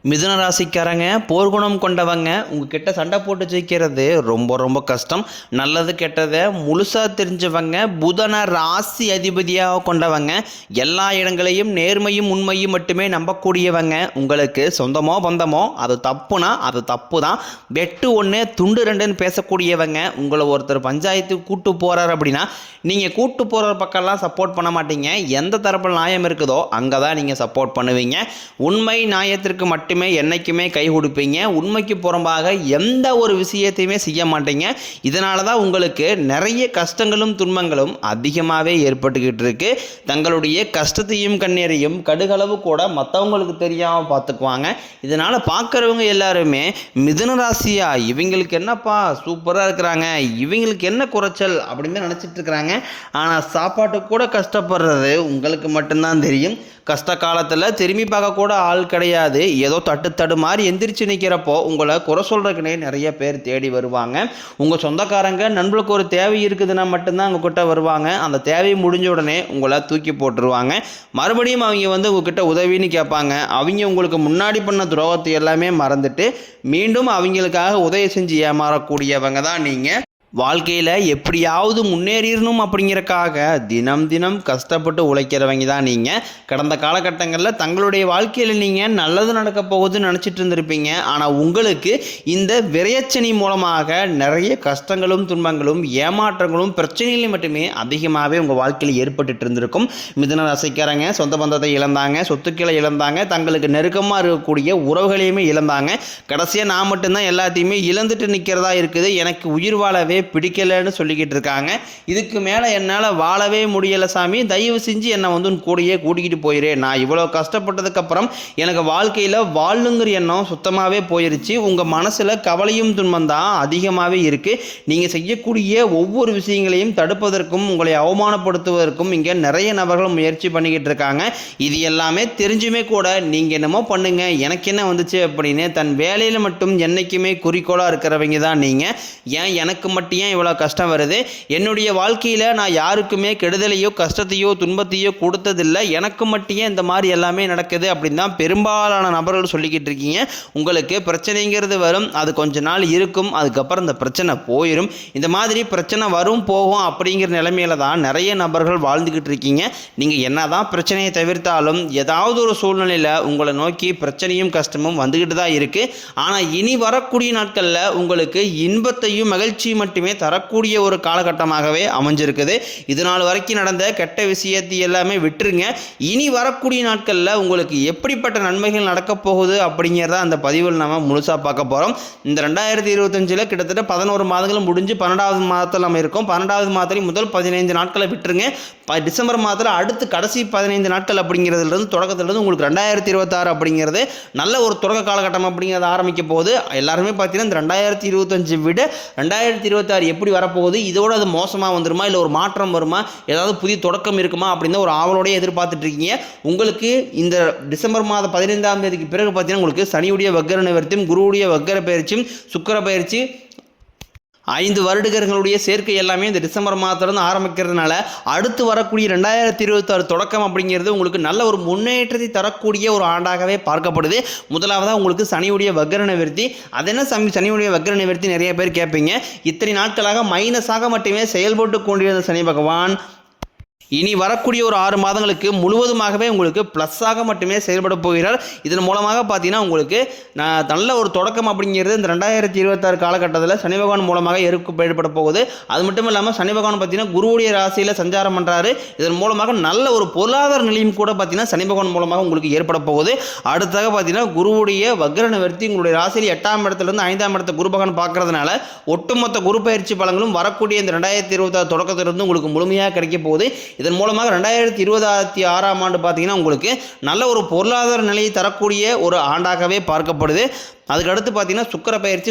மிதுன ராசிக்காரங்க போர்க்குணம் கொண்டவங்க உங்ககிட்ட சண்டை போட்டு ஜெயிக்கிறது ரொம்ப ரொம்ப கஷ்டம். நல்லது கெட்டதை முழுசாக தெரிஞ்சவங்க, புதன ராசி அதிபதியாக கொண்டவங்க, எல்லா இடங்களையும் நேர்மையும் உண்மையும் மட்டுமே நம்பக்கூடியவங்க. உங்களுக்கு சொந்தமோ பந்தமோ அது தப்புனா அது தப்பு தான். வெட்டு ஒன்று துண்டு ரெண்டுன்னு பேசக்கூடியவங்க. உங்களை ஒருத்தர் பஞ்சாயத்துக்கு கூட்டு போகிறார் அப்படின்னா நீங்கள் கூட்டு போகிற பக்கம்லாம் சப்போர்ட் பண்ண மாட்டீங்க. எந்த தரப்பில் நியாயம் இருக்குதோ அங்கே தான் நீங்கள் சப்போர்ட் பண்ணுவீங்க. உண்மை நியாயத்திற்கு மட்டுமே என்றைக்குமே கை கொடுப்பீங்க. உண்மைக்கு புறம்பாக எந்த ஒரு விஷயத்தையுமே செய்ய மாட்டீங்க. இதனால தான் உங்களுக்கு நிறைய கஷ்டங்களும் துன்பங்களும் அதிகமாகவே ஏற்பட்டுக்கிட்டு இருக்கு. தங்களுடைய கஷ்டத்தையும் கண்ணீரையும் கடுகளவு கூட மற்றவங்களுக்கு தெரியாமல் பார்த்துக்குவாங்க. இதனால் பார்க்குறவங்க எல்லாருமே மிதுன ராசியா இவங்களுக்கு என்னப்பா சூப்பராக இருக்கிறாங்க, இவங்களுக்கு என்ன குறைச்சல் அப்படின்னு தான் நினச்சிட்டு இருக்கிறாங்க. ஆனால் சாப்பாட்டுக்கு கூட கஷ்டப்படுறது உங்களுக்கு மட்டும்தான் தெரியும். கஷ்ட காலத்தில் திரும்பி பார்க்க கூட ஆள் கிடையாது. ஏதோ தட்டு மாதிரி எந்திரிச்சு நிற்கிறப்போ உங்களை குறை சொல்கிறதுக்குனே நிறைய பேர் தேடி வருவாங்க. உங்கள் சொந்தக்காரங்க நண்பர்களுக்கு ஒரு தேவை இருக்குதுன்னா மட்டும்தான் உங்ககிட்ட வருவாங்க. அந்த தேவை முடிஞ்ச உடனே உங்களை தூக்கி போட்டுருவாங்க. மறுபடியும் அவங்க உங்ககிட்ட உதவின்னு கேட்பாங்க. அவங்க உங்களுக்கு முன்னாடி பண்ண துரோகத்தை எல்லாமே மறந்துட்டு மீண்டும் அவங்களுக்காக உதவி செஞ்சு ஏமாறக்கூடியவங்க தான் நீங்கள். வாழ்க்கையில் எப்படியாவது முன்னேறிடணும் அப்படிங்கிறக்காக தினம் தினம் கஷ்டப்பட்டு உழைக்கிறவங்க தான் நீங்கள். கடந்த காலகட்டங்களில் தங்களுடைய வாழ்க்கையில் நீங்கள் நல்லது நடக்க போகுதுன்னு நினச்சிட்டு இருந்திருப்பீங்க. ஆனால் உங்களுக்கு இந்த விரையச்சனி மூலமாக நிறைய கஷ்டங்களும் துன்பங்களும் ஏமாற்றங்களும் பிரச்சனைகளும் மட்டுமே அதிகமாகவே உங்கள் வாழ்க்கையில் ஏற்பட்டு இருந்திருக்கும். மிதுன ராசிக்காரங்க சொந்த பந்தத்தை இழந்தாங்க, சொத்துக்களை இழந்தாங்க, தங்களுக்கு நெருக்கமாக இருக்கக்கூடிய உறவுகளையுமே இழந்தாங்க. கடைசியாக நான் மட்டும்தான் எல்லாத்தையுமே இழந்துட்டு நிற்கிறதா இருக்குது, எனக்கு உயிர் வாழவே பிடிக்கலன்னு சொல்லிக்கிட்டு இருக்காங்க. இதுக்கு மேலே என்னால் வாழவே முடியலை சாமி, தயவு செஞ்சு என்னை கூடையே கூட்டிக்கிட்டு போயிரு. நான் இவ்வளோ கஷ்டப்பட்டதுக்கப்புறம் எனக்கு வாழ்க்கையில் வாழணுங்கிற எண்ணம் சுத்தமாகவே போயிருச்சு. உங்கள் மனசில் கவலையும் துன்பம் தான் அதிகமாகவே இருக்குது. நீங்கள் செய்யக்கூடிய ஒவ்வொரு விஷயங்களையும் தடுப்பதற்கும் உங்களை அவமானப்படுத்துவதற்கும் இங்கே நிறைய நபர்கள் முயற்சி பண்ணிக்கிட்டு இருக்காங்க. இது எல்லாமே தெரிஞ்சுமே கூட நீங்கள் என்னமோ பண்ணுங்க எனக்கு என்ன வந்துச்சு அப்படின்னு தன் வேலையில் மட்டும் என்றைக்குமே குறிக்கோளாக இருக்கிறவங்க தான் நீங்கள். ஏன் எனக்கு மட்டும் ஏன் இவ்வளோ கஷ்டம் வருது, என்னுடைய வாழ்க்கையில் நான் யாருக்குமே கெடுதலையோ கஷ்டத்தையோ துன்பத்தையோ கொடுத்ததில்லை, எனக்கு மட்டும் ஏன் இந்த மாதிரி எல்லாமே நடக்குது அப்படின்னு தான் பெரும்பாலான நபர்கள் சொல்லிக்கிட்டு இருக்கீங்க. உங்களுக்கு பிரச்சனைங்கிறது வரும், அது கொஞ்ச நாள் இருக்கும், அதுக்கப்புறம் இந்த பிரச்சனை போயிடும். இந்த மாதிரி பிரச்சனை வரும் போகும் அப்படிங்கிற நிலைமையில தான் நிறைய நபர்கள் வாழ்ந்துக்கிட்டு இருக்கீங்க. நீங்கள் என்ன தான் பிரச்சனையை தவிர்த்தாலும் ஏதாவது ஒரு சூழ்நிலையில் உங்களை நோக்கி பிரச்சனையும் கஷ்டமும் வந்துக்கிட்டு தான் இருக்குது. ஆனால் இனி வரக்கூடிய நாட்களில் உங்களுக்கு இன்பத்தையும் மகிழ்ச்சியும் மட்டுமே தரக்கூடிய ஒரு காலகட்டமாகவே அமைஞ்சிருக்குது. இது நாள் வரைக்கும் நடந்த கெட்ட விஷயத்தை எல்லாமே விட்டுருங்க. இனி வரக்கூடிய நாட்களில் உங்களுக்கு எப்படிப்பட்ட நன்மைகள் நடக்கப் போகுது அப்படிங்கிறத அந்த பதிவில் நம்ம முழுசாக பார்க்க போகிறோம். இந்த 2025 கிட்டத்தட்ட 11 மாதங்களும் முடிஞ்சு 12வது மாதத்தில் நம்ம இருக்கோம். 12வது மாதத்தில் முதல் 15 நாட்களை விட்டுருங்க. டிசம்பர் மாதத்தில் அடுத்து கடைசி 15 நாட்கள் அப்படிங்கிறதுலேருந்து தொடக்கத்துலேருந்து உங்களுக்கு 2026 அப்படிங்கிறது நல்ல ஒரு தொடக்க காலகட்டம் அப்படிங்கிறத ஆரம்பிக்க போகுது. எல்லாருமே பார்த்தீங்கன்னா இந்த 2025 விட 2026 எப்படி வரப்போகுது, இதோட அது மோசமாக வந்துருமா, இல்லை ஒரு மாற்றம் வருமா, ஏதாவது புதிய தொடக்கம் இருக்குமா அப்படின்னு ஒரு ஆவலோடய எதிர்பார்த்துட்டு இருக்கீங்க. உங்களுக்கு இந்த டிசம்பர் மாதம் 15ஆம் தேதிக்கு பிறகு பார்த்தீங்கன்னா உங்களுக்கு சனியுடைய வக்கர நிவர்த்தியும் குருவுடைய வக்கர பயிற்சியும் சுக்கிர பயிற்சி 5 வருடங்களுடைய சேர்க்கை எல்லாமே இந்த டிசம்பர் மாதத்துலேருந்து ஆரம்பிக்கிறதுனால அடுத்து வரக்கூடிய 2026 தொடக்கம் அப்படிங்கிறது உங்களுக்கு நல்ல ஒரு முன்னேற்றத்தை தரக்கூடிய ஒரு ஆண்டாகவே பார்க்கப்படுது. முதலாவதாக உங்களுக்கு சனியுடைய வக்கர நிவர்த்தி. அது என்ன சனியுடைய வக்கர நிவர்த்தி நிறைய பேர் கேட்பீங்க. இத்தனை நாட்களாக மைனஸாக மட்டுமே செயல்பட்டு கொண்டிருந்த சனி பகவான் இனி வரக்கூடிய ஒரு 6 மாதங்களுக்கு முழுவதுமாகவே உங்களுக்கு ப்ளஸ்ஸாக மட்டுமே செயல்பட போகிறார். இதன் மூலமாக பார்த்தீங்கன்னா உங்களுக்கு நல்ல ஒரு தொடக்கம் அப்படிங்கிறது இந்த 2026 காலகட்டத்தில் சனி பகவான் மூலமாக ஏற்பட போகுது. அது மட்டும் இல்லாமல் சனி பகவான் பார்த்தீங்கன்னா குருவுடைய ராசியில் சஞ்சாரம் பண்ணுறாரு. இதன் மூலமாக நல்ல ஒரு பொருளாதார நிலையும் கூட பார்த்தீங்கன்னா சனி பகவான் மூலமாக உங்களுக்கு ஏற்பட போகுது. அடுத்தாக பார்த்தீங்கன்னா குருவுடைய வக்கர நிவர்த்தி உங்களுடைய ராசியில் 8ஆம் இடத்துலேருந்து 5ஆம் இடத்தை குரு பகவான் பார்க்கறதுனால ஒட்டுமொத்த குரு பயிற்சி பலன்களும் வரக்கூடிய இந்த 2026 தொடக்கத்திலிருந்து உங்களுக்கு முழுமையாக கிடைக்க போகுது. இதன் மூலமாக 2026ஆம் ஆண்டு பார்த்தீங்கன்னா உங்களுக்கு நல்ல ஒரு பொருளாதார நிலையை தரக்கூடிய ஒரு ஆண்டாகவே பார்க்கப்படுது. அதுக்கடுத்து பார்த்தீங்கன்னா சுக்கிர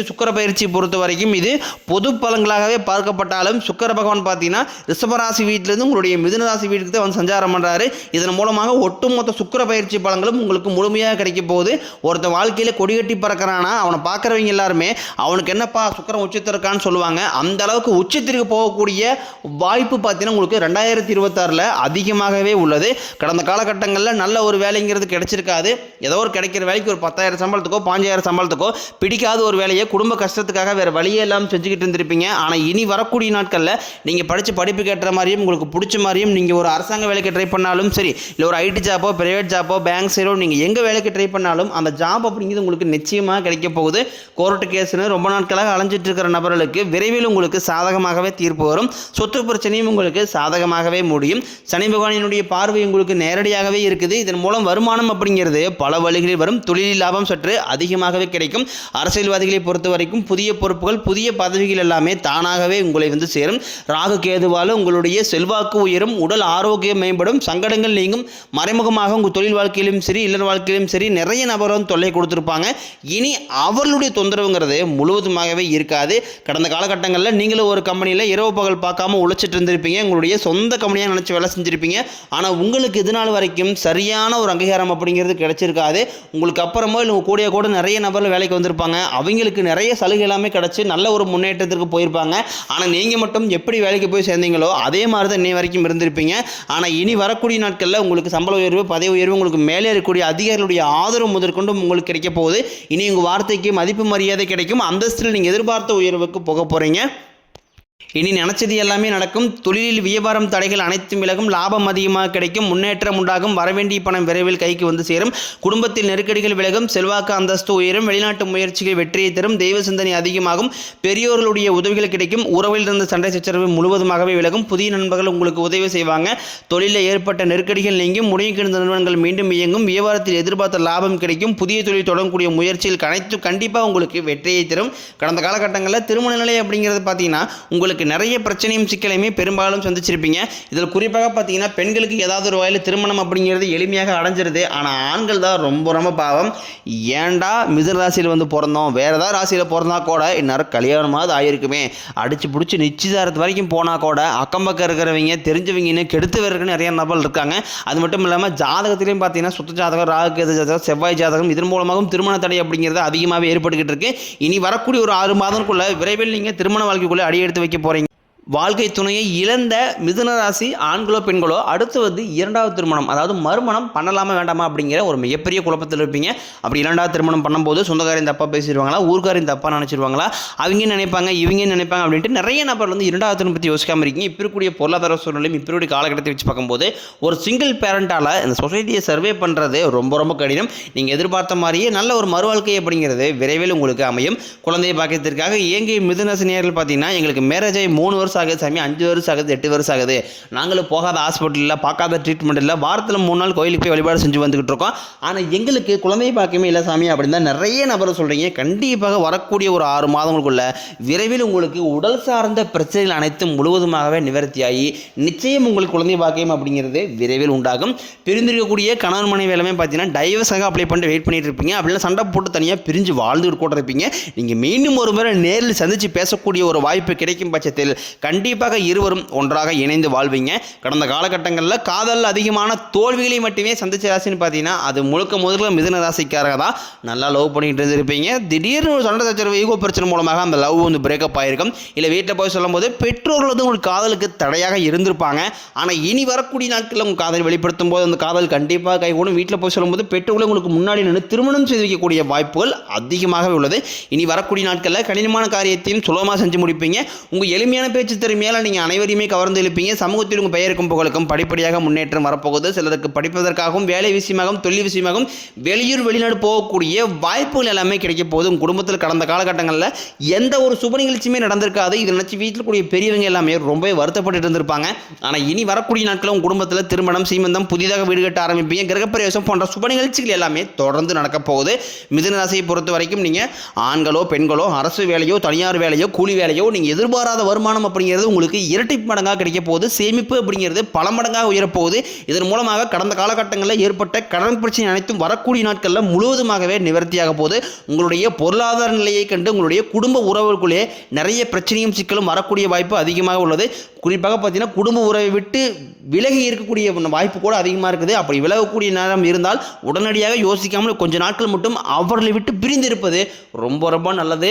பயிற்சி பொறுத்த வரைக்கும் இது பொது பலன்களாகவே பார்க்கப்பட்டாலும் சுக்கிர பகவான் பார்த்தீங்கன்னா ரிஷபராசி வீட்டிலேருந்து உங்களுடைய மிதுன ராசி வீட்டுக்கு தான் சஞ்சாரம் பண்ணுறாரு. இதன் மூலமாக ஒட்டுமொத்த சுக்கிர பயிற்சி பலன்களும் உங்களுக்கு முழுமையாக கிடைக்க போகுது. ஒருத்தன் வாழ்க்கையில் கொடிகட்டி பறக்கிறானா அவனை பார்க்குறவங்க எல்லாருமே அவனுக்கு என்னப்பா சுக்கிரன் உச்சத்திற்கான்னு சொல்லுவாங்க. அந்த அளவுக்கு உச்சத்திற்கு போகக்கூடிய வாய்ப்பு பார்த்தீங்கன்னா உங்களுக்கு 2026 2026 அதிகமாகவே உள்ளது. கடந்த காலகட்டங்களில் நல்ல ஒரு வேலைங்கிறது கிடைச்சிருக்காது. ஏதோ ஒரு கிடைக்கிற வேலைக்கு ஒரு 10,000 சம்பளத்துக்கோ 5,000 சம்பளத்துக்கோ பிடிக்காத ஒரு வேலையை குடும்ப கஷ்டத்துக்காக வேறு வழியே எல்லாம் செஞ்சுக்கிட்டு இருந்திருப்பீங்க. ஆனால் இனி வரக்கூடிய நாட்களில் நீங்கள் படித்த படிப்பு கேட்ட மாதிரியும் உங்களுக்கு பிடிச்ச மாதிரியும் நீங்கள் ஒரு அரசாங்க வேலைக்கு ட்ரை பண்ணாலும் சரி, இல்லை ஒரு ஐடி ஜாப்போ பிரைவேட் ஜாப்போ பேங்க் சைடோ நீங்கள் எங்கே வேலைக்கு ட்ரை பண்ணாலும் அந்த ஜாப் அப்படிங்கிறது உங்களுக்கு நிச்சயமாக கிடைக்க போகுது. கோர்ட்டு கேஸ்னு ரொம்ப நாட்களாக அலைஞ்சிட்டு இருக்கிற நபர்களுக்கு விரைவில் உங்களுக்கு சாதகமாகவே தீர்ப்பு வரும். சொத்து பிரச்சனையும் உங்களுக்கு சாதகமாகவே முடியும். சனி பகவானினுடைய பார்வை உங்களுக்கு நேரடியாகவே இருக்குது. இதன் மூலம் வருமானம் அப்படிங்கிறது பல வழிகளில் வரும். தொழில் லாபம் சற்று அதிகமாகவே கிடைக்கும். அரசியல்வாதிகளை பொறுத்த வரைக்கும் புதிய பொறுப்புகள் புதிய பதவிகள் எல்லாமே தானாகவே உங்களை வந்து சேரும். ராகு கேதுவால் உங்களுடைய செல்வாக்கு உயரும், உடல் ஆரோக்கியம் மேம்படும், சங்கடங்கள் நீங்கும். மறைமுகமாக உங்கள் தொழில் வாழ்க்கையிலும் சரி இல்லற வாழ்க்கையிலும் சரி நிறைய நபரும் தொல்லை கொடுத்துருப்பாங்க. இனி அவர்களுடைய தொந்தரவுங்கிறது முழுவதுமாகவே இருக்காது. கடந்த காலகட்டங்களில் நீங்களும் ஒரு கம்பெனியில் இரவு பகல் பார்க்காம உழைச்சிட்டு இருந்திருப்பீங்க. உங்களுடைய சொந்த கம்பெனியாக நினச்சி வேலை செஞ்சுருப்பீங்க. ஆனால் உங்களுக்கு இது நாள் வரைக்கும் சரியான ஒரு அங்கீகாரம் அப்படிங்கிறது கிடைச்சிருக்காது. உங்களுக்கு அப்புறமா இல்லை கூடிய கூட நிறைய நபர்கள் வேலைக்கு வந்திருப்பாங்க. அவங்களுக்கு நிறைய சலுகை எல்லாமே கிடச்சி நல்ல ஒரு முன்னேற்றத்திற்கு போயிருப்பாங்க. ஆனால் நீங்கள் மட்டும் எப்படி வேலைக்கு போய் சேர்ந்தீங்களோ அதே மாதிரி தான் இன்னை வரைக்கும் இருந்திருப்பீங்க. ஆனால் இனி வரக்கூடிய நாட்களில் உங்களுக்கு சம்பள உயர்வு பதவி உயர்வு உங்களுக்கு மேலே இருக்கக்கூடிய அதிகாரிகளுடைய ஆதரவு முதற்கொண்டு உங்களுக்கு கிடைக்க போகுது. இனி உங்கள் வார்த்தைக்கு மதிப்பு மரியாதை கிடைக்கும். அந்தஸ்தில் நீங்கள் எதிர்பார்த்த உயர்வுக்கு போக போகிறீங்க. இனி நினச்சது எல்லாமே நடக்கும். தொழிலில் வியாபாரம் தடைகள் அனைத்தும் விலகும். லாபம் அதிகமாக கிடைக்கும். முன்னேற்றம் உண்டாகும். வரவேண்டிய பணம் விரைவில் கைக்கு வந்து சேரும். குடும்பத்தில் நெருக்கடிகள் விலகும். செல்வாக்கு அந்தஸ்து உயரும். வெளிநாட்டு முயற்சிகள் வெற்றியை தரும். தெய்வ சிந்தனை அதிகமாகும். பெரியோர்களுடைய உதவிகள் கிடைக்கும். உறவில் இருந்த சண்டை சச்சரவு முழுவதுமாகவே விலகும். புதிய நண்பர்கள் உங்களுக்கு உதவி செய்வாங்க. தொழிலில் ஏற்பட்ட நெருக்கடிகள் நீங்கும். முடங்கி கிடந்த நிறுவனங்கள் மீண்டும் இயங்கும். வியாபாரத்தில் எதிர்பார்த்த லாபம் கிடைக்கும். புதிய தொழில் தொடங்கக்கூடிய முயற்சிகள் அனைத்தும் கண்டிப்பாக உங்களுக்கு வெற்றியை தரும். கடந்த காலகட்டங்களில் திருமண நிலை அப்படிங்கிறது பார்த்தீங்கன்னா உங்களுக்கு நிறைய பிரச்சனையும் சிக்கலையுமே பெரும்பாலும் சந்திச்சிருப்பீங்க. இதில் குறிப்பாக பார்த்தீங்கன்னா பெண்களுக்கு ஏதாவது ஒரு வகையில் திருமணம் அப்படிங்கிறது எளிமையாக அடைஞ்சிருது. ஆனால் ஆண்கள் தான் ரொம்ப ரொம்ப பாவம். ஏன்டா மிதுன ராசியில் வந்து பிறந்தோம், வேறு ஏதாவது ராசியில் பிறந்தா கூட இந்நேரம் கல்யாணமாவது ஆகிருக்குமே, அடிச்சு பிடிச்சி நிச்சயதாரத்து வரைக்கும் போனால் கூட அக்கம் பக்கம் இருக்கிறவங்க தெரிஞ்சவங்கன்னு கெடுத்து வரக்குன்னு நிறைய நபர்கள் இருக்காங்க. அது மட்டும் இல்லாமல் ஜாதகத்திலையும் பார்த்தீங்கன்னா சுத்த ஜாதகம் ராகு கேது ஜாதகம் செவ்வாய் ஜாதகம் இதன் மூலமாகவும் திருமண தடை அப்படிங்கிறது அதிகமாகவே ஏற்பட்டுக்கிட்டு இருக்கு. இனி வரக்கூடிய ஒரு 6 மாதங்களுக்குள்ள விரைவில் நீங்கள் திருமண வாழ்க்கைக்குள்ளே அடி எடுத்து வைக்க போகிறீங்க. வாழ்க்கை துணையை இழந்த மிதுன ராசி ஆண்களோ பெண்களோ அடுத்து வந்து 2வது திருமணம் அதாவது மறுமணம் பண்ணலாமா வேண்டாமா அப்படிங்கிற ஒரு மிகப்பெரிய குழப்பத்தில் இருப்பீங்க. அப்படி 2வது திருமணம் பண்ணும்போது சொந்தக்காரின் தப்பாக பேசிடுவாங்களா, ஊர்க்காரின் தப்பாக நினச்சிருவாங்களா, அவங்க நினைப்பாங்க இவங்க நினைப்பாங்க அப்படின்ட்டு நிறைய நபர் வந்து 2வது திருமணம் பற்றி யோசிக்காமல் இருக்கீங்க. இப்போ இருக்கக்கூடிய பொருளாதார சூழ்நிலையும் இப்போ இருக்கக்கூடிய காலகட்டத்தை வச்சு பார்க்கும்போது ஒரு சிங்கிள் பேரண்டால் இந்த சொசைட்டியை சர்வே பண்ணுறது ரொம்ப ரொம்ப கடினம். நீங்கள் எதிர்பார்த்த மாதிரியே நல்ல ஒரு மறுவாழ்க்கை அப்படிங்கிறது விரைவில் உங்களுக்கு அமையும். குழந்தையை பாக்கியத்திற்காக இயங்கிய மிதுன ராசினியர்கள் பார்த்தீங்கன்னா எங்களுக்கு மேரேஜ் ஆகி 3 வருஷம் ஆகுது சாமி, 5 வருஷம் ஆகுது, 8 வருஷம் ஆகுது, நாங்களும் போகாத ஹாஸ்பிட்டல் இல்லை, பார்க்காத ட்ரீட்மெண்ட் இல்லை, வாரத்தில் 3 நாள் கோயிலுக்கு போய் வழிபாடு செஞ்சு வந்துக்கிட்டு இருக்கோம். ஆனால் எங்களுக்கு குழந்தை பாக்கியமே இல்லை சாமி அப்படின்னு தான் நிறைய நபர் சொல்கிறீங்க. கண்டிப்பாக வரக்கூடிய ஒரு 6 மாதங்களுக்குள்ள விரைவில் உங்களுக்கு உடல் சார்ந்த பிரச்சனைகள் அனைத்தும் முழுவதுமாகவே நிவர்த்தியாகி நிச்சயம் உங்களுக்கு குழந்தை பாக்கியம் அப்படிங்கிறது விரைவில் உண்டாகும். பிரிந்திருக்கக்கூடிய கணவன் மனைவி எல்லாமே பார்த்தீங்கன்னா டைவர்ஸாக அப்ளை பண்ணிட்டு வெயிட் பண்ணிட்டு இருப்பீங்க. அப்படின்னா சண்டை போட்டு தனியாக பிரிஞ்சு வாழ்ந்துட்டு கூட இருப்பீங்க. நீங்கள் மீண்டும் ஒரு முறை நேரில் சந்தித்து பேசக்கூடிய ஒரு வாய்ப்பு கிடைக்கும் பட்சத்தில் கண்டிப்பாக இருவரும் ஒன்றாக இணைந்து வாழ்வீங்க. கடந்த காலகட்டங்களில் காதல் அதிகமான தோல்விகளை மட்டுமே சந்திச்ச ராசின்னு பார்த்தீங்கன்னா அது முழுக்க மிதுன ராசிக்காரங்க தான். நல்லா லவ் பண்ணிட்டு இருந்திருப்பீங்க. திடீர்னு ஒரு சண்டை சச்சரவு ஈகோ பிரச்சனை மூலமாக அந்த லவ் வந்து பிரேக்கப் ஆகிருக்கும். இல்லை வீட்டில் போய் சொல்லும்போது பெற்றோர்கள் வந்து உங்களுக்கு காதலுக்கு தடையாக இருந்திருப்பாங்க. ஆனால் இனி வரக்கூடிய நாட்களில் உங்கள் காதல் வெளிப்படுத்தும் போது அந்த காதல் கண்டிப்பாக கைகூடும். வீட்டில் போய் சொல்லும்போது பெற்றோர்களை உங்களுக்கு முன்னாடி நின்று திருமணம் செய்து வைக்கக்கூடிய வாய்ப்புகள் அதிகமாகவே உள்ளது. இனி வரக்கூடிய நாட்களில் கடினமான காரியத்தையும் சுலபமாக செஞ்சு முடிப்பீங்க. உங்கள் எளிமையான பேச்சு திறமையால் நீங்கள் அனைவரையுமே கவர்ந்து எழுப்பீங்க. சமூகத்தில் உங்கள் பெயருக்கும் புகழுக்கும் படிப்படியாக முன்னேற்றம் வரப்போகுது. சிலருக்கு படிப்பதற்காகவும் வேலை விஷயமாகவும் தொழில் விஷயமாகவும் வெளியூர் வெளிநாடு போகக்கூடிய வாய்ப்புகள் எல்லாமே கிடைக்க போகுது. உங்கள் குடும்பத்தில் கடந்த காலகட்டங்களில் எந்த ஒரு சுப நிகழ்ச்சியுமே நடந்திருக்காது. இதை நினச்சி வீட்டில் கூடிய பெரியவங்க எல்லாமே ரொம்பவே வருத்தப்பட்டு இருந்திருப்பாங்க. ஆனால் இனி வரக்கூடிய நாட்களில் உங்கள் குடும்பத்தில் திருமணம் சீமந்தம் புதிதாக வீடு கட்ட ஆரம்பிப்பீங்க. கிரகப்பிரவேசம் போன்ற சுப நிகழ்ச்சிகள் எல்லாமே தொடர்ந்து நடக்க போகுது. மிதுன ராசியை பொறுத்த வரைக்கும் நீங்கள் ஆண்களோ பெண்களோ அரசு வேலையோ தனியார் வேலையோ கூலி வேலையோ நீங்கள் எதிர்பாராத வருமானம் அப்படிங்கிறது உங்களுக்கு இரட்டை மடங்காக கிடைக்க போகுது. சேமிப்பு அப்படிங்கிறது பல மடங்காக உயரப்போகுது. இதன் மூலமாக கடந்த காலகட்டங்களில் ஏற்பட்ட கடன் பிரச்சனை அனைத்தும் வரக்கூடிய நாட்களில் முழுவதுமாகவே நிவர்த்தியாக போகுது. உங்களுடைய பொருளாதார நிலையை கண்டு உங்களுடைய குடும்ப உறவுகளுக்குள்ளே நிறைய பிரச்சனையும் சிக்கலும் வரக்கூடிய வாய்ப்பு அதிகமாக உள்ளது. குறிப்பாக பார்த்தீங்கன்னா குடும்ப உறவை விட்டு விலகி இருக்கக்கூடிய வாய்ப்பு கூட அதிகமாக இருக்குது. அப்படி விலகக்கூடிய நேரம் இருந்தால் உடனடியாக யோசிக்காமல் கொஞ்ச நாட்கள் மட்டும் அவர்களை விட்டு பிரிந்திருப்பது ரொம்ப ரொம்ப நல்லது.